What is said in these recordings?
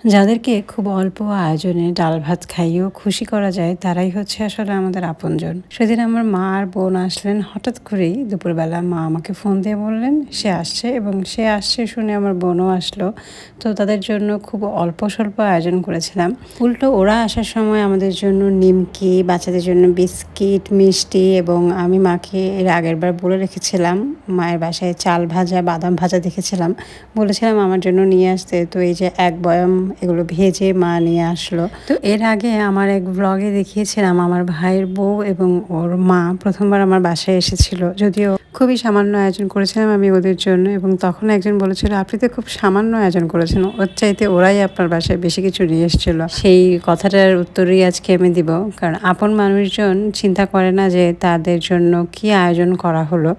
যাদেরকে খুব অল্প আয়োজনে ডাল ভাত খাইয়েও খুশি করা যায় তারাই হচ্ছে আসলে আমাদের আপনজন। সেদিন আমার মা আর বোন আসলেন হঠাৎ করেই। দুপুরবেলা মা আমাকে ফোন দিয়ে বললেন সে আসছে, এবং সে আসছে শুনে আমার বোনও আসলো। তো তাদের জন্য খুব অল্প স্বল্প আয়োজন করেছিলাম। উল্টো ওরা আসার সময় আমাদের জন্য নিমকি, বাচ্চাদের জন্য বিস্কিট, মিষ্টি, এবং আমি মাকে এর আগের বার বলে রেখেছিলাম মায়ের বাসায় চাল ভাজা, বাদাম ভাজা দেখেছিলাম, বলেছিলাম আমার জন্য নিয়ে আসতে। তো এই যে এক বয়াম এগুলো ভেজে মা নিয়ে আসলো। তো এর আগে আমার এক ব্লগে দেখিয়েছিলাম আমার ভাইয়ের বউ এবং ওর মা প্রথমবার আমার বাসায় এসেছিল, যদিও খুবই সামান্য আয়োজন করেছিলাম আমি ওদের জন্য। এবং তখন একজন বলেছিল আপনি তো খুব সামান্য আয়োজন করেছেন, ওর চাইতে ওরাই আপনার বাসায় বেশি কিছু নিয়ে এসেছিল। সেই কথাটার উত্তরই আজকে আমি দিব, কারণ আপন মানুষজন চিন্তা করে না যে তাদের জন্য কি আয়োজন করা হলো,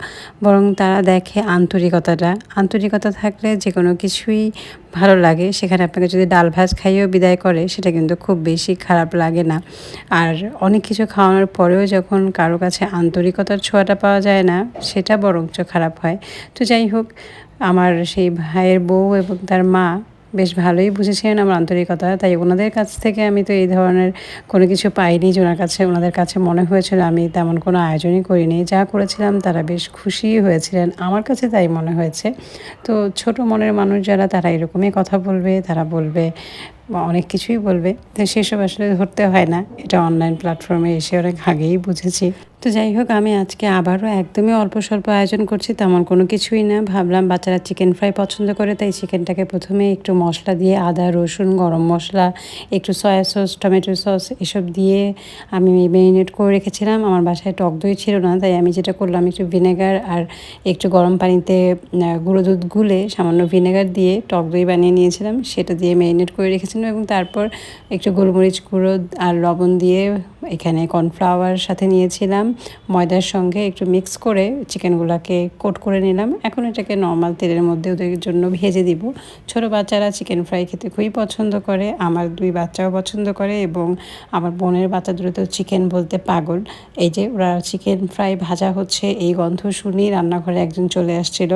বরং তারা দেখে আন্তরিকতাটা। আন্তরিকতা থাকলে যে কোনো কিছুই ভালো লাগে। সেখানে আপনাকে যদি ডাল ভাত খাইয়েও বিদায় করে সেটা কিন্তু খুব বেশি খারাপ লাগে না। আর অনেক কিছু খাওয়ানোর পরেও যখন কারো কাছে আন্তরিকতার ছোঁয়াটা পাওয়া যায় না, সেটা বরঞ্চ খারাপ হয়। তো যাই হোক, আমার সেই ভাইয়ের বউ এবং তার মা বেশ ভালোই বুঝেছিলেন আমার আন্তরিকতা। তাই ওনাদের কাছ থেকে আমি তো এই ধরনের কোনো কিছু পাইনি যে ওনাদের কাছে মনে হয়েছিল আমি তেমন কোনো আয়োজনই করিনি। যা করেছিলাম তারা বেশ খুশিই হয়েছিলেন। আমার কাছে তাই মনে হয়েছে। তো ছোট মনের মানুষ যারা, তারা এরকমই কথা বলবে, তারা বলবে বা অনেক কিছুই বলবে। তো সেসব আসলে ধরতে হয় না। এটা অনলাইন প্ল্যাটফর্মে এসে অনেক আগেই বুঝেছি। তো যাই হোক, আমি আজকে আবারও একদমই অল্প স্বল্প আয়োজন করছি, তেমন কোনো কিছুই না। ভাবলাম বাচ্চারা চিকেন ফ্রাই পছন্দ করে, তাই চিকেনটাকে প্রথমে একটু মশলা দিয়ে আদা, রসুন, গরম মশলা, একটু সয়া সস, টমেটো সস এসব দিয়ে আমি ম্যারিনেট করে রেখেছিলাম। আমার বাসায় টক দই ছিল না, তাই আমি যেটা করলাম একটু ভিনেগার আর একটু গরম পানিতে গুঁড়ো দুধ গুলে সামান্য ভিনেগার দিয়ে টক দই বানিয়ে নিয়েছিলাম, সেটা দিয়ে ম্যারিনেট করে রেখেছিলাম। এবং তারপর একটু গোলমরিচ গুঁড়ো আর লবণ দিয়ে এখানে কর্নফ্লাওয়ার সাথে নিয়েছিলাম, ময়দার সঙ্গে একটু মিক্স করে চিকেনগুলোকে কোট করে নিলাম। এখন এটাকে নর্মাল তেলের মধ্যে ওদের জন্য ভেজে দিব। ছোট বাচ্চারা চিকেন ফ্রাই খেতে খুবই পছন্দ করে, আমার দুই বাচ্চাও পছন্দ করে, এবং আমার বোনের বাচ্চা দুটো তো চিকেন বলতে পাগল। এই যে ওরা চিকেন ফ্রাই ভাজা হচ্ছে, এই গন্ধ শুনি রান্নাঘরে একজন চলে আসছিল।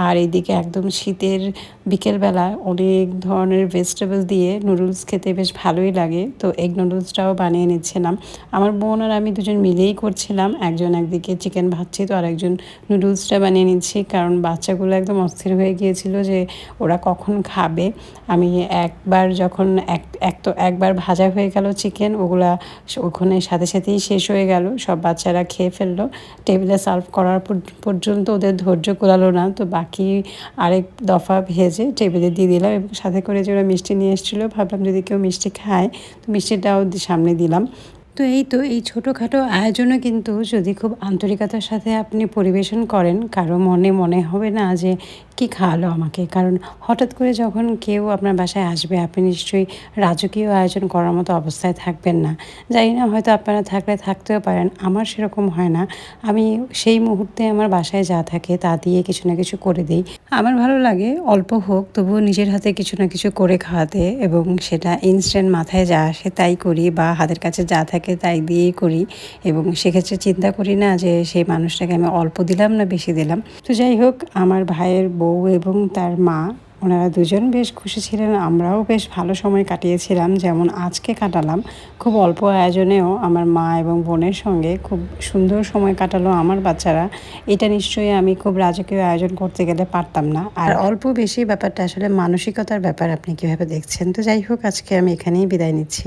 আর এইদিকে একদম শীতের বিকেলবেলা অনেক ধরনের ভেজিটেবল দিয়ে নুডলস খেতে বেশ ভালোই লাগে। তো এগ নুডলসটাও বানিয়ে নিচ্ছিলাম। আমার বোন আর আমি দুজন মিলেই করছিলাম, একজন একদিকে চিকেন ভাজছি তো আর একজন নুডলসটা বানিয়ে নিচ্ছি, কারণ বাচ্চাগুলো একদম অস্থির হয়ে গিয়েছিল যে ওরা কখন খাবে। আমি একবার যখন একবার ভাজা হয়ে গেল চিকেন, ওগুলা ওখানে সাথে সাথেই শেষ হয়ে গেল, সব বাচ্চারা খেয়ে ফেললো। টেবিলে সার্ভ করার পর্যন্ত ওদের ধৈর্য কুলালো না, তো বাকি আরেক দফা ভেজে টেবিলে দিয়ে দিলাম। এবং সাথে করে যে ওরা মিষ্টি নিয়ে এসেছিলো, ভাবলাম যদি কেউ মিষ্টি খায় তো মিষ্টিটাও সামনে দিলাম। তো এই ছোটোখাটো আয়োজনও কিন্তু যদি খুব আন্তরিকতার সাথে আপনি পরিবেশন করেন, কারো মনে মনে হবে না যে কী খাওয়ালো আমাকে। কারণ হঠাৎ করে যখন কেউ আপনার বাসায় আসবে, আপনি নিশ্চয়ই রাজকীয় আয়োজন করার মতো অবস্থায় থাকবেন না। জানি না, হয়তো আপনারা থাকলে থাকতেও পারেন, আমার সেরকম হয় না। আমি সেই মুহূর্তে আমার বাসায় যা থাকে তা দিয়ে কিছু না কিছু করে দিই। আমার ভালো লাগে অল্প হোক তবুও নিজের হাতে কিছু না কিছু করে খাওয়াতে, এবং সেটা ইনস্ট্যান্ট মাথায় যা আসে তাই করি, বা হাতের কাছে যা থাকে তাই দিয়েই করি। এবং সেক্ষেত্রে চিন্তা করি না যে সেই মানুষটাকে আমি অল্প দিলাম না বেশি দিলাম। তো যাই হোক, আমার ভাইয়ের বউ এবং তার মা, ওনারা দুজন বেশ খুশি ছিলেন, আমরাও বেশ ভালো সময় কাটিয়েছিলাম যেমন আজকে কাটালাম। খুব অল্প আয়োজনেও আমার মা এবং বোনের সঙ্গে খুব সুন্দর সময় কাটালো আমার বাচ্চারা। এটা নিশ্চয়ই আমি খুব রাজকীয় আয়োজন করতে গেলে পারতাম না। আর অল্প বেশি ব্যাপারটা আসলে মানসিকতার ব্যাপার, আপনি কীভাবে দেখছেন। তো যাই হোক, আজকে আমি এখানেই বিদায় নিচ্ছি।